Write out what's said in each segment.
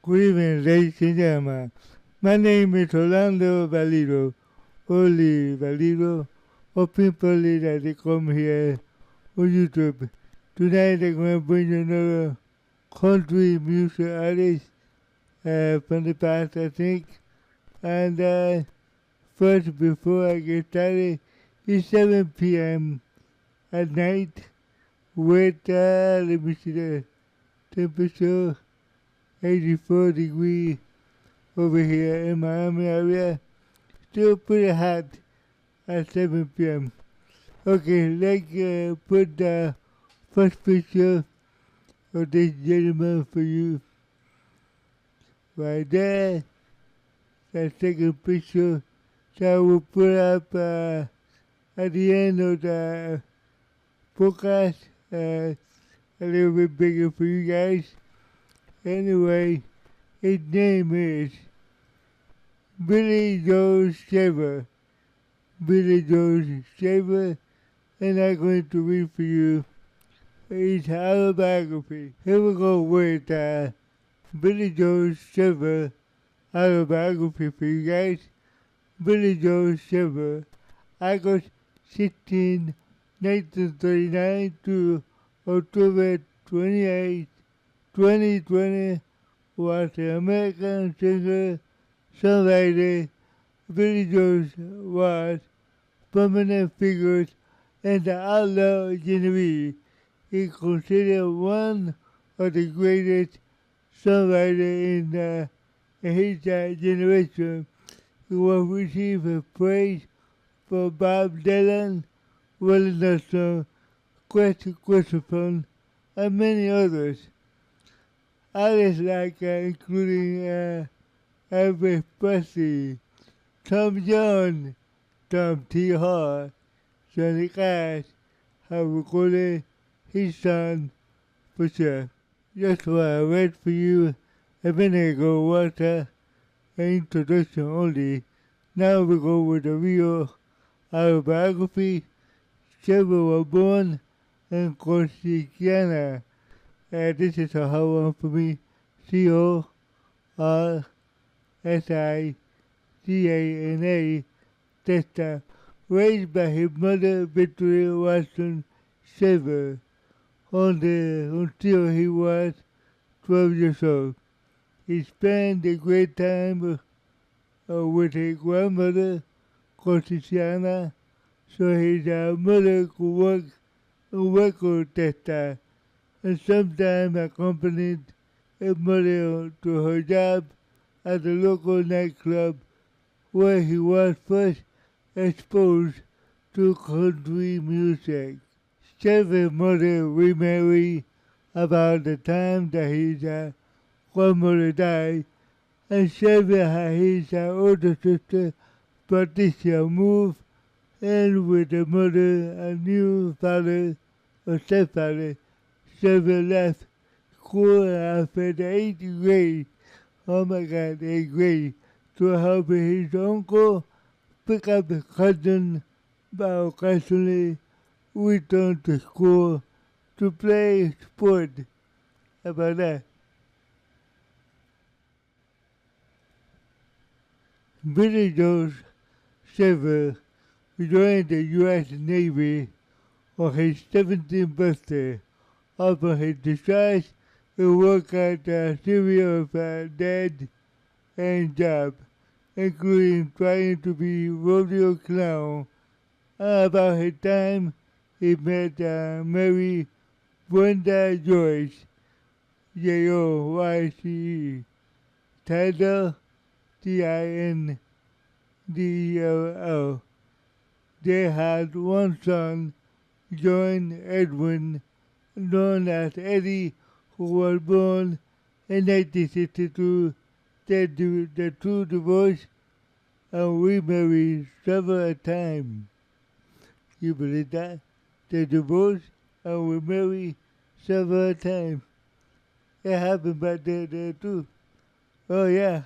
Good evening, ladies and gentlemen. My name is Orlando Valido, Oli Valido, or people that they come here on YouTube. Tonight I'm going to bring you another country music artist from the past, I think. And first, before I get started, it's 7 p.m. at night with, let me see the temperature, 84 degrees over here in Miami area. Still pretty hot at 7 p.m. Okay, let's put the first picture of this gentleman for you. Right there. The second picture that I will put up at the end of the podcast. A little bit bigger for you guys. Anyway, his name is Billy Joe Shaver. Billy Joe Shaver, and I'm going to read for you his autobiography. Here we go with Billy Joe Shaver autobiography for you guys. Billy Joe Shaver, August 16, 1939 to October 28, 2020, was an American singer, songwriter. Billy Joe was prominent figures in the outlaw genre. He considered one of the greatest songwriters in his generation. He was received praise for Bob Dylan, Willie Nelson, Christopher, and many others. Artists like including Elvis Presley, Tom Jones, Tom T. Hart, Johnny Cash have recorded his song for sure. Just what I read for you a minute ago was an introduction only. Now we go with the real autobiography. Shaver was born in Corsicana. This is a hard one for me. Corsicana, Testa, raised by his mother Victoria Watson Shaver until he was 12 years old. He spent a great time with his grandmother, Corsicana, so his mother could work on record Testa, and sometimes accompanied his mother to her job at the local nightclub where he was first exposed to country music. Shaver's mother remarried about the time that his grandmother died, and Shaver had his older sister Patricia move in with the mother and new father or stepfather. Shaver left school after the 8th grade. Oh my God, 8th grade, to help his uncle pick up his cousin, but occasionally return to school to play sport. How about that? Billy Joe Shaver joined the U.S. Navy on his 17th birthday. Upon his discharge, he worked at a series of dead-end jobs, including trying to be rodeo clown. About his time, he met Mary Brenda Joyce, Joyce, Tidal, Tindell. They had one son, John Edwin, known as Eddie, who was born in 1962. The two divorced and remarried several times. You believe that? They divorced and remarried several times. It happened back there too. Oh yeah.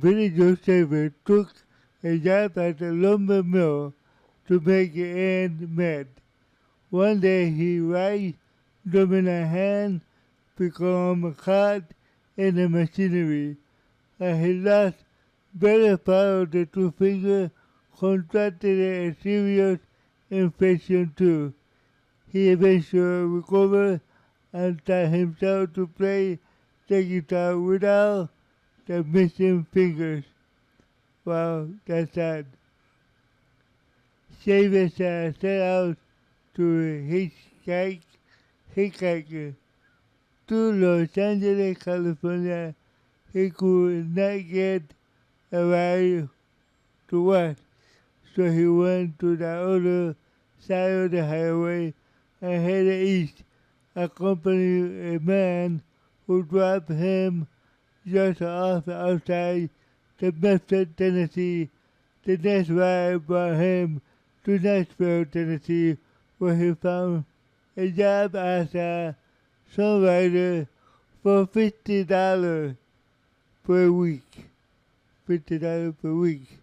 Billy Joe Shaver took a job at a lumber mill to make ends meet. One day he raised them in a hand become caught in the machinery, and he lost better part of the two fingers, contracted a serious infection too. He eventually recovered and taught himself to play the guitar without the missing fingers. Wow, that's sad. Shaver set out to hitchhike to Los Angeles, California. He could not get a ride to work, so he went to the other side of the highway and headed east, accompanying a man who dropped him just off outside the Memphis, Tennessee. The next ride brought him to Nashville, Tennessee, where he found a job as a songwriter for $50 per week. $50 per week.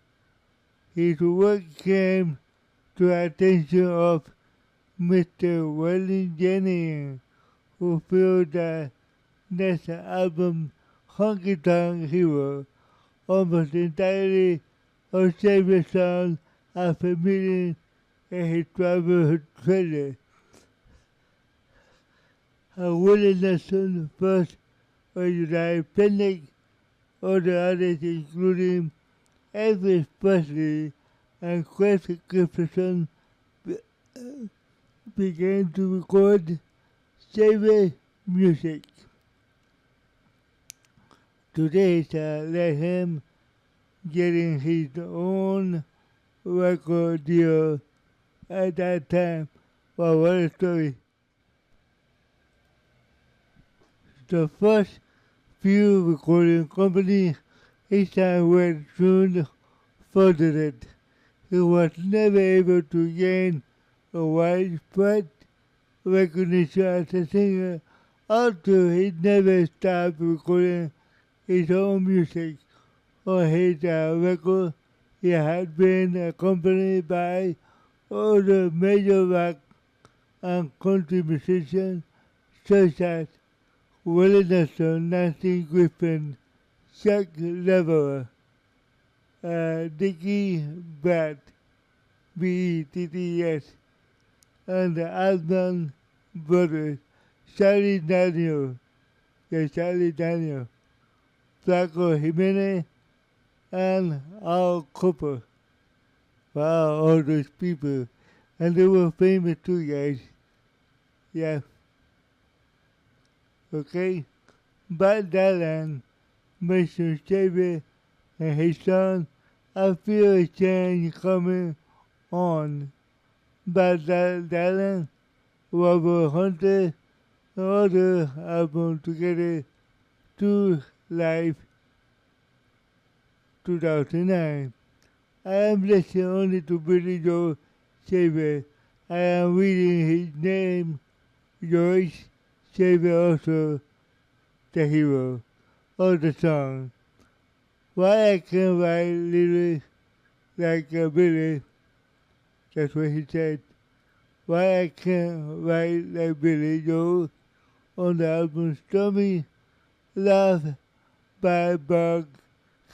His work came to the attention of Mr. Waylon Jennings, who filled the next album, Honky Tonk Hero, almost entirely of Shaver's songs after meeting in his travel trailer. A willingness first was July Panic, other artists including Elvis Presley and Chris Christopherson began to record Shaver music. Today led him getting his own record deal at that time. Wow, what a story. The first few recording companies he signed were soon folded. He was never able to gain a widespread recognition as a singer, although he never stopped recording his own music. On his record, he had been accompanied by other major rock and country musicians such as Willie Nelson, Nancy Griffin, Chuck Lever, Dickie Brett, B.E.T.T.S., and the Allman Brothers, Charlie Daniel, Flaco Jimenez, and Al Cooper. Wow, all those people. And they were famous too, guys. Yeah. Okay? But Dylan mentioned Shaver and his son. I feel a change coming on. But Dylan, Robert Hunter, and other album together to Life 2009. I am listening only to Billy Joe Shaver. I am reading his name, Joyce Shaver, also the hero of the song. Why I can't write lyrics like Billy, that's what he said. Why I can't write like Billy Joe on the album Stormy Love by Buck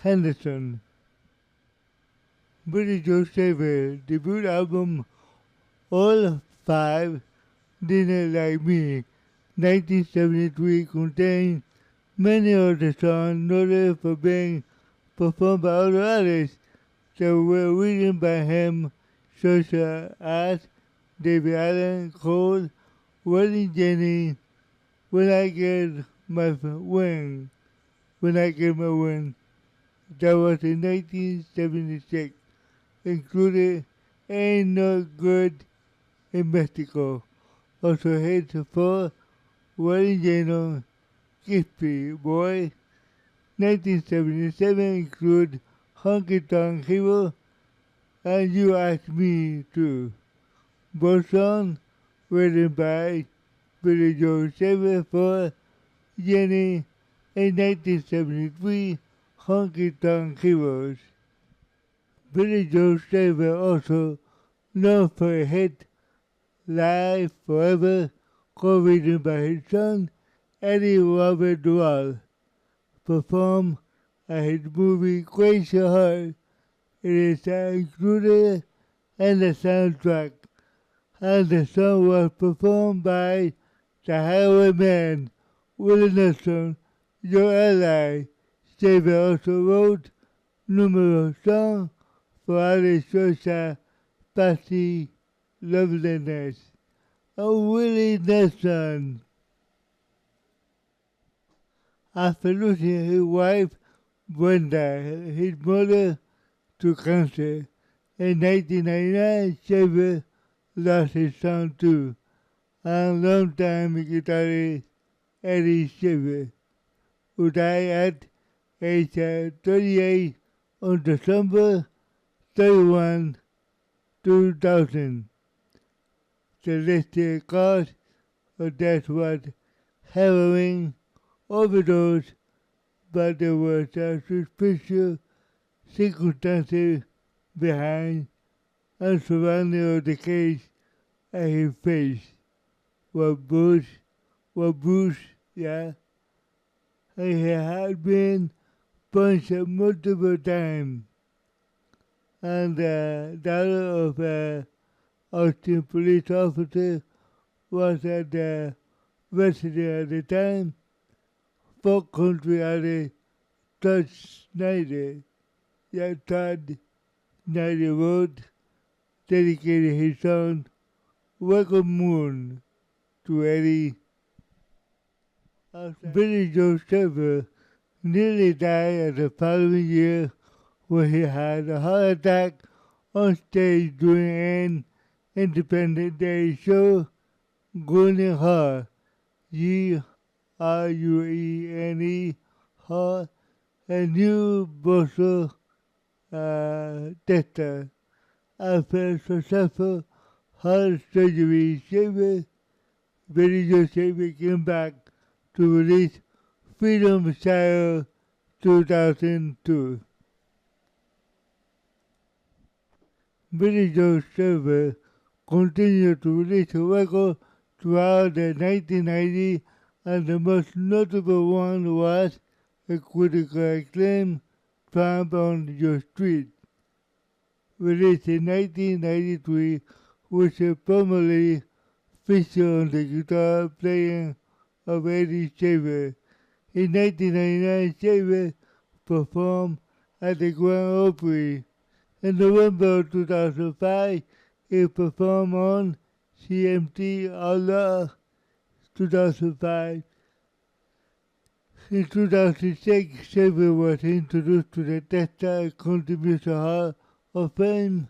Henderson. Billy Joe Shaver debut album All Five Didn't Like Me 1973 contained many of the songs noted for being performed by other artists that were written by him, such as David Allen, Cole, Waylon Jennings, When I Get My Wing, that was in 1976, included Ain't No Good in Mexico, also hits for Waylon Jennings, Gippy Boy. 1977 include Honky Tonk Hero and You Ask Me To. Both songs written by Billy Joe Shaver for Jenny in 1973 Honky Tonk Heroes. Billy Joe Shaver also known for a hit Live Forever, co-written by his son Eddie Robert Duvall performed at his movie Crazy Heart. It is included in the soundtrack, and the song was performed by the Highwaymen, Willie Nelson, Joe Shaver. Shaver also wrote numerous songs for other social party loveliness. Oh, Willie Nelson, after losing his wife Brenda, his mother, to cancer, in 1999, Shaver lost his son too, and longtime guitarist Eddie Shaver, who died at age 38 on December 31, 2000. The listed cause of death was heroin overdose, but there was a suspicious circumstances behind and surrounding of the case, and his face was yeah, and he had been punched multiple times, and the daughter of Austin police officer was at the residence at the time. Folk country artist Todd Snyder, Todd Snyder wrote, dedicated his song Welcome Moon to Eddie. Billy Joe Shaver nearly died the following year when he had a heart attack on stage during an Independence Day show, Gruene Hard, Gruene Hard, a New Brussels, Texas. After successful heart surgery, Billy Joe Shaver came back to release Freedom Style 2002. Billy Joe Shaver continued to release records throughout the 1990s, and the most notable one was a critical acclaim, Tramp on Your Street, released in 1993, which primarily featured on the guitar playing of Eddie Shaver. In 1999, Shaver performed at the Grand Opry. In November 2005, he performed on CMT Outlaw 2005. In 2006, Shaver was introduced to the Texas Country Music Hall of Fame,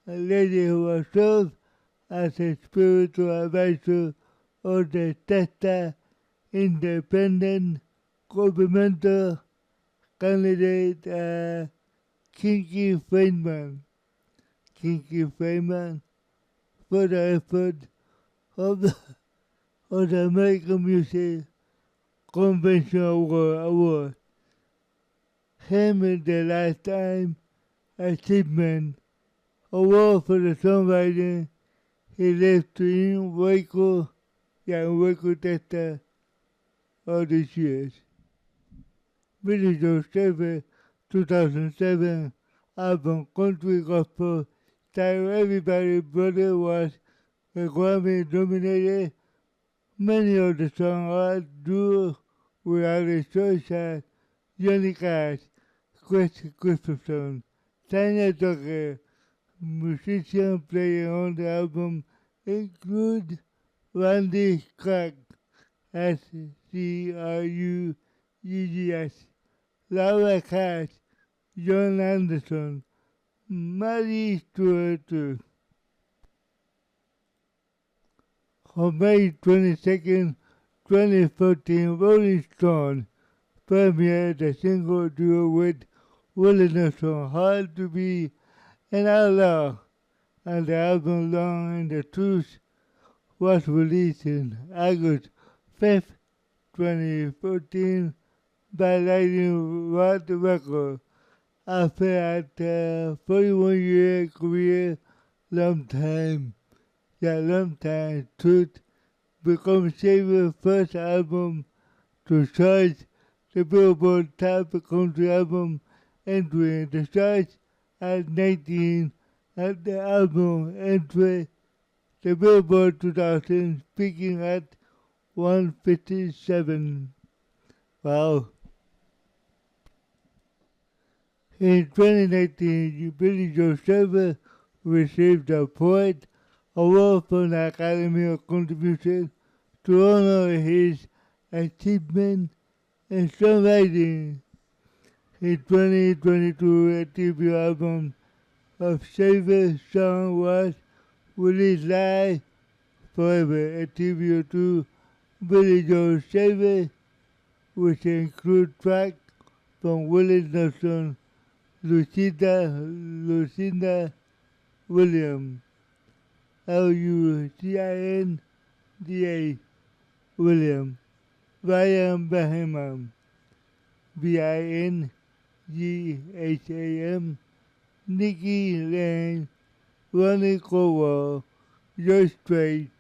a lady who has served as a spiritual advisor of the Texas Independent Governmental candidate Kinky Friedman for the effort of the American Music Convention Award. Him the Lifetime Achievement Award for the songwriting he lived in Waco, Texas, all these years. Billy Joe Shaver 2007 album Country Gospel Style Everybody Brother was a Grammy nominated. Many of the songs are duo with other choices as Johnny Cash, Chris Christopherson, Tanya Tucker. Musicians playing on the album include Randy Clark, SCRUGGS, Laura Cash, John Anderson, Mary Stewart. On May 22nd, 2014, Rolling Stone premiered the single duo with Willie Nelson, Hard to Be an Outlaw, and the album Long in the Tooth was released in August 5th, 2014 by Lightning Rod Records. After a 41-year career, long time Truth became Shaver's first album to charge the Billboard Top Country Album, entering the charts at 19 at the album entry. The Billboard 2000 peaking at 157. Wow. In 2019, Billy Joe Shaver received a Poet Award from the Academy of Contribution to honor his achievement in songwriting. His 2022 debut album of Shaver's song was released live forever, a tribute to Billy Joe Shaver, which includes tracks from Willie Nelson, Lucinda Williams, Lucinda Williams, Ryan Baham, Bingaham, Nikki Lane, Ronnie Cowell, Joe Strait,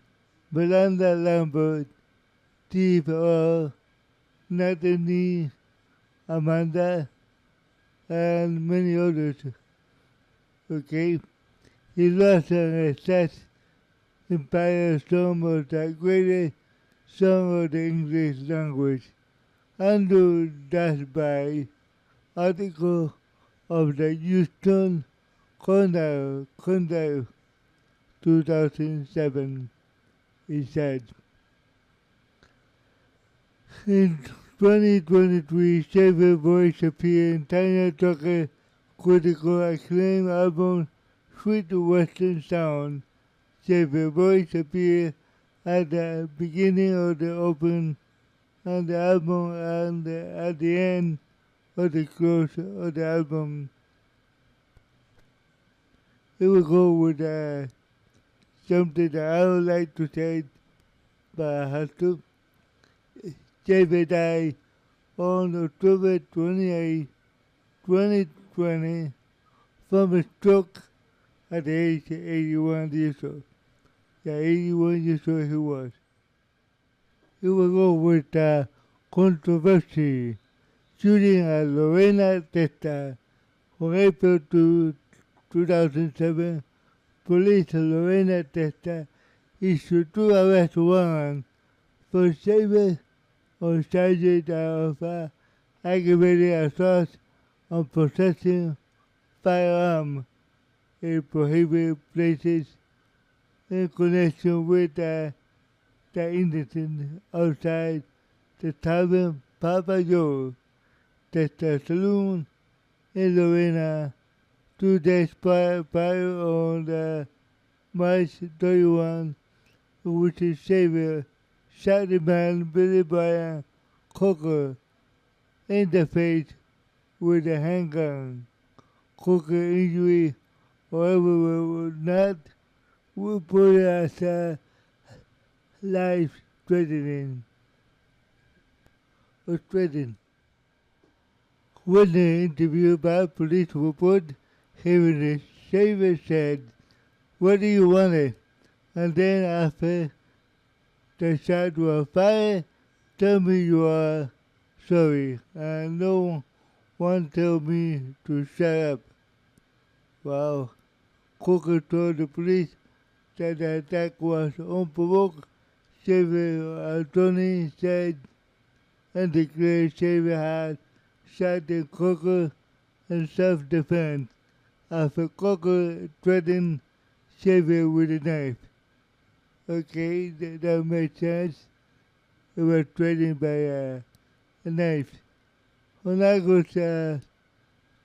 Belinda Lambert, Steve R., Nathaniel, Amanda, and many others. Okay? He lost an assessed Empire Song was the greatest song of the English language. Under that by article of the Houston Condor 2007, he said. In 2023, Shaver voice appeared in Tina Turner critical acclaim album Sweet Western Sound. Shaver voice appeared at the beginning of the open and the album and at the end of the close of the album. Here we go with something that I would like to say, but I have to. Shaver died on October 28, 2020, from a stroke at the age of 81 years old. Yeah, 81 years old he was. Here we go with controversy. Shooting at Lorena Testa on April 2, 2007, police in Lorena Testa issued 2 arrest warrants for Shaver on charges of aggravated assault on possessing firearm in prohibited places in connection with the incident outside the tavern Papa Joe, Testa Saloon in Lorena 2 days prior on March 31, in which Shaver shot the man Billy Brian Coker in the face with a handgun. Coker injury, however, was not reported as life-threatening. When the interview by police report, hearing the Shaver said, "What do you want?" And then after the shots were fired, "Tell me you are sorry." And no one told me to shut up. Wow. Coker told the police that the attack was unprovoked. Shaver attorney said and declared Shaver had shot the Coker in self-defense after Coker threatened Shaver with a knife. Okay, that makes sense. It was threatened by a knife. On August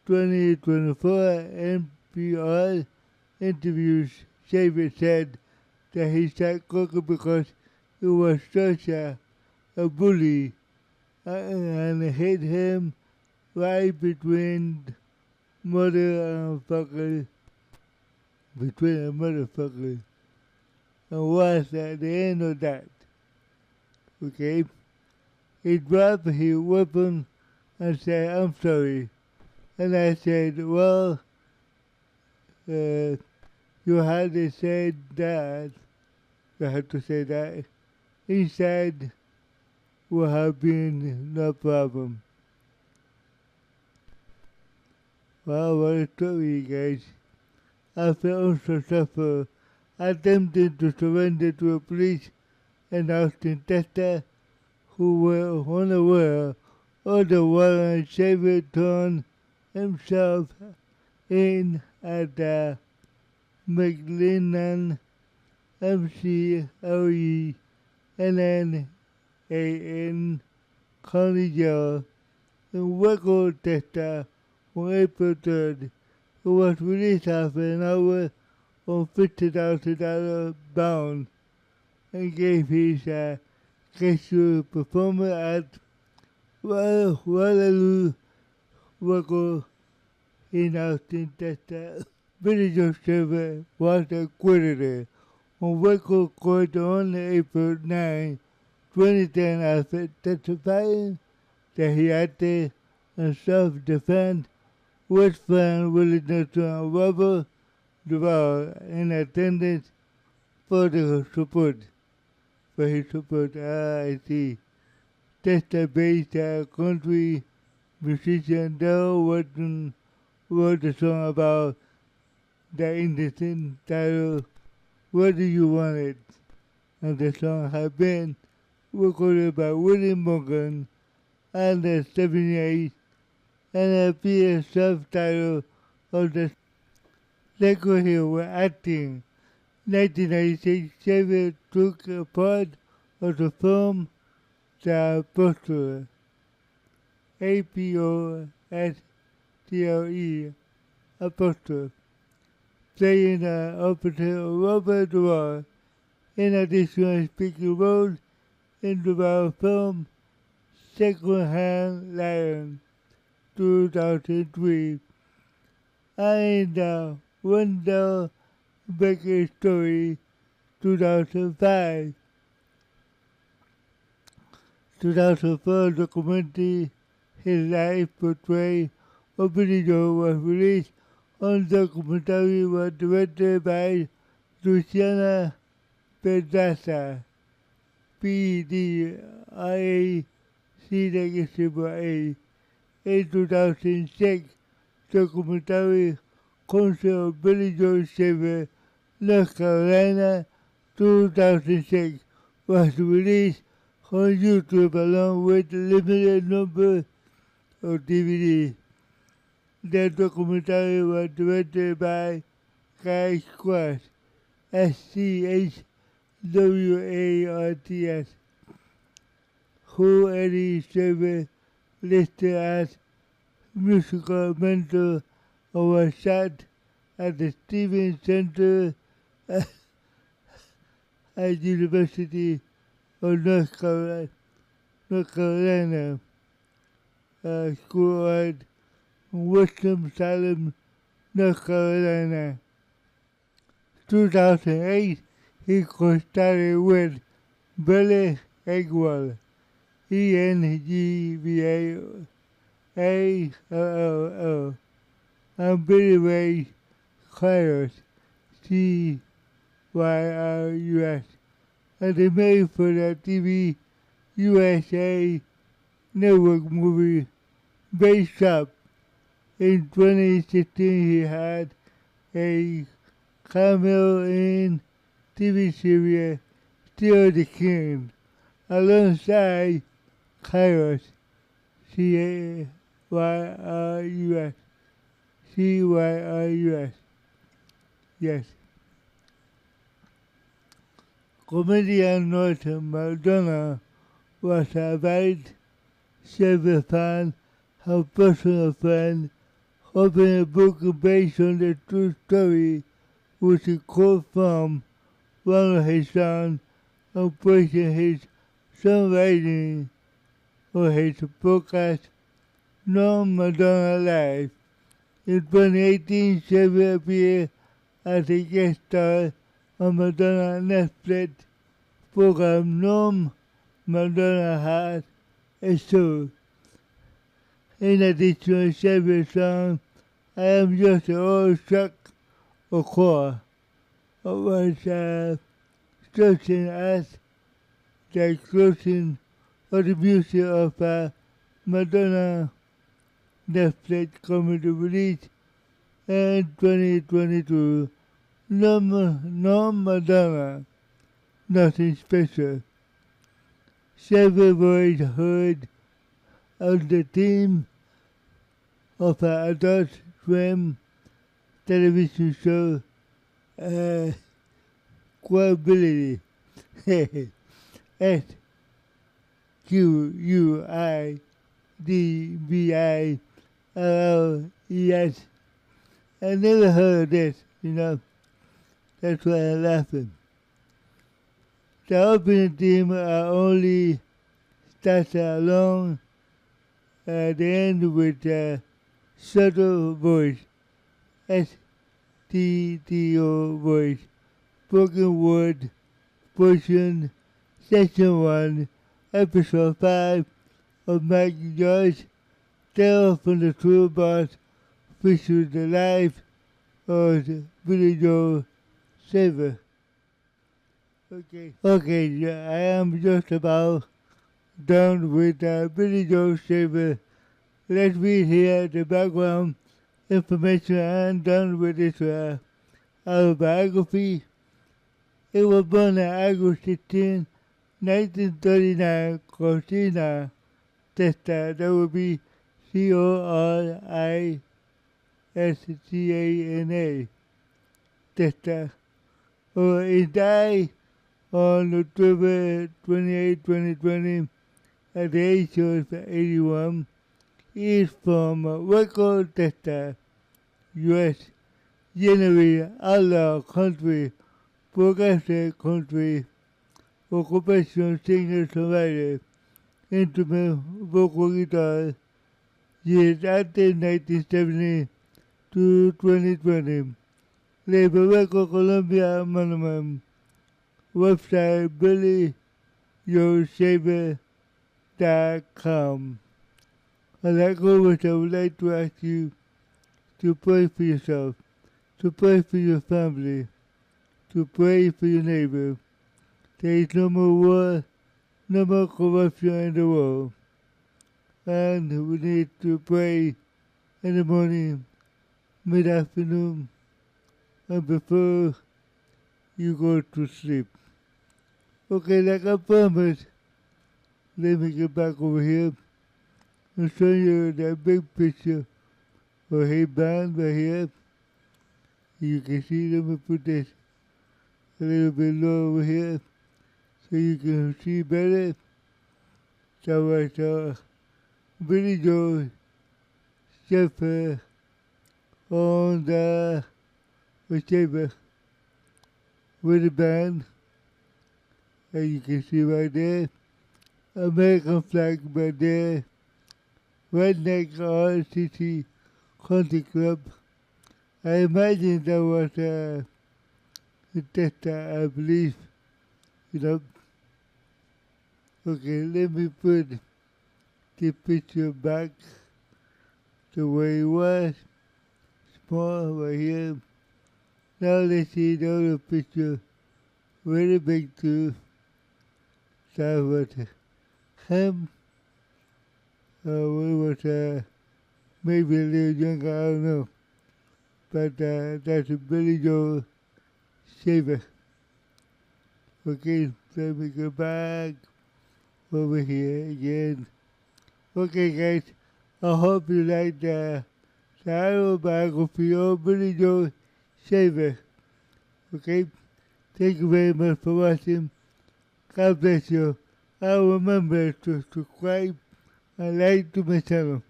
2024, NPR interviews, Shaver said that he shot Coker because he was such a bully and hit him right between motherfucker, between a motherfucker, and was at the end of that. Okay? He dropped his weapon and said, "I'm sorry." And I said, "Well, you had to say that." You had to say that. He said, would have been no problem. Wow, what a story, guys. After unsuccessful attempting to surrender to the police in Austin, Texas, who were unaware of the warrant, Shaver turned himself in at the McLennan McLennan County Jail in Waco, Texas on April 3rd. He was released after an hour on $50,000 bond and gave his casual performance at Waterloo Waco in Austin, Texas. Billy Joe Shaver was acquitted on Waco court on April 9, 2010 after testifying that he acted in self-defense with found willingness to unravel the law in attendance for the support. For his support, I see. Texas-based country musician Daryl Watson wrote a song about the interesting title, What Do You Want It? And the song has been recorded by William Morgan and the 78 and appears self-titled of the record he was acting. 1996, Shaver took a part of the film The Apostle, APOSTLE, Apostle, playing the opposite of Robert Duvall. In addition to speaking roles in the film Second Hand Lion, 2003, and in the Wendell Baker Story, 2005. 2004 documentary His Life Portrait of Billy Joe was released on documentary was directed by Luciana Pedraza, PDRACA. In 2006, documentary Concert of Billy Joe Shaver, North Carolina, 2006 was released on YouTube along with a limited number of DVDs. The documentary was directed by Guy Schwartz, SCHWARTS, who Eddie Shaver listed as musical mentor and was shot at the Stevens Center at University of North Carolina School at Winston-Salem, North Carolina. 2008, he co-starred with Billy Egwell, ENGVALL, and Billy Ray Cyrus, CYRUS, and they made for the TV USA Network movie Base Up. In 2016, he had a cameo in TV series Still the King, alongside Cyrus, CYRUS, CYRUS, yes. Comedian Norton McDonald was a avid Shaver fan, her personal friend, hoping a book based on the true story was a quote from one of his songs and praising his songwriting for his podcast, Norm Madonna Live. In 2018, Shaver appeared as a guest star on Madonna Netflix program Norm Madonna Has a Show. In addition to Shaver's song, I Am Just an Old Truck or Car, was chosen as the closing of the music of Madonna Netflix coming to release in 2022. No Madonna, nothing special. Shaver voice heard on the theme of an Adult Swim television show, Quability. SQUIDBILLES. I never heard of this, That's why I'm laughing. The opening theme only starts along at the end with a subtle voice, STTO voice, spoken word, portion, section 1, episode 5 of Mike George, Tale from the Toolbox, features the life of Billy Joe Shaver. Okay, yeah, I am just about done with Billy Joe Shaver. Let me hear the background information. I'm done with this autobiography. It was born on August 16, 1939, Cortina, Texas. That would be Coriscana, Texas. He died on October 28, 2020, at the age of 81. He is from Waco, Texas, U.S. Generally outlaw country, progressive country, occupation singer-songwriter, instrument vocal guitar. He is active 1970 to 2020. Label Waco, Columbia, Monument. Website BillyJoeShaver.com. Like always, I would like to ask you to pray for yourself, to pray for your family, to pray for your neighbor. There is no more war, no more corruption in the world. And we need to pray in the morning, mid-afternoon, and before you go to sleep. Okay, like I promised, let me get back over here and show you that big picture of Hey Band right here. You can see, let me put this a little bit low over here so you can see better. So I saw Billy Joe Shaver on the Shaver with the band. And you can see right there, American flag right there, Redneck RCC Country Club. I imagine that was the Texas, I believe, Okay, let me put the picture back the way it was, small right here. Now let's see the other picture, very big too. That was him. We was maybe a little younger, I don't know. But that's a Billy Joe Shaver. Okay, let me go back over here again. Okay, guys, I hope you liked the autobiography of Billy Joe Shaver. Okay, thank you very much for watching. God bless you. Remember to subscribe and like to my channel.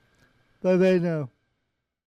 Bye bye now.